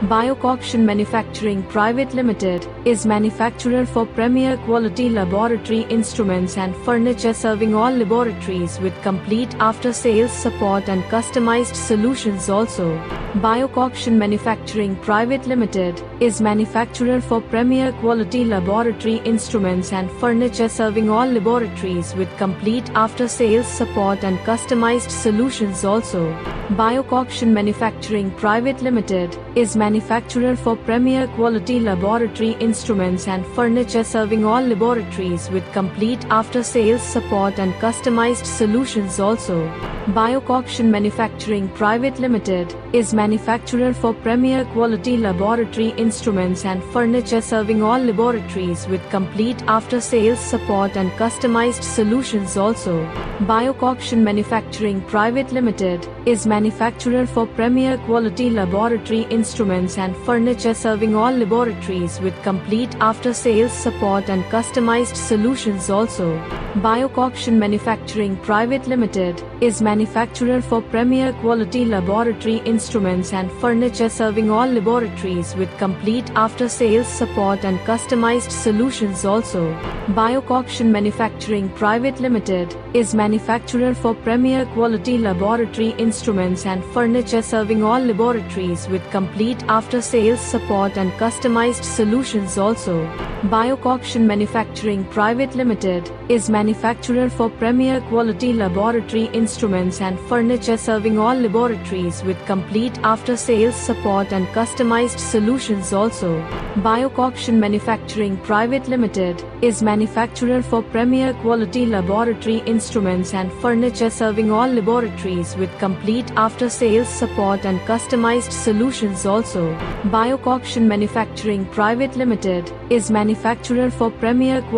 Biocoction Manufacturing Private Limited is manufacturer for premier quality laboratory instruments and furniture, serving all laboratories with complete after-sales support and customized solutions also. Biocoction Manufacturing Private Limited is manufacturer for premier quality laboratory instruments and furniture, serving all laboratories with complete after-sales support and customized solutions also. Biocoction Manufacturing Private Limited is manufacturer for premier quality laboratory instruments and furniture, serving all laboratories with complete after-sales support and customized solutions also. Biocoction Manufacturing Private Limited is manufacturer for premier quality laboratory instruments and furniture, serving all laboratories with complete after-sales support and customized solutions also. Biocoction Manufacturing Private Limited is manufacturer for premier quality laboratory instruments and furniture, serving all laboratories with complete after-sales support and customized solutions also. Biocoction Manufacturing Private Limited is manufacturer for premier quality laboratory instruments and furniture, serving all laboratories with complete after-sales support and customized solutions also. Biocoction Manufacturing Private Limited is manufacturer for premier quality laboratory instruments and furniture, serving all laboratories with complete after-sales support and customized solutions also. Biocoction Manufacturing Private Limited is manufacturer for premier quality laboratory instruments and furniture, serving all laboratories with complete after-sales support and customized solutions also. Biocoction Manufacturing Private Limited is manufacturer for premier quality laboratory instruments and furniture, serving all laboratories with complete after-sales support and customized solutions also. Biocoction Manufacturing Private Limited is manufacturer for premier quality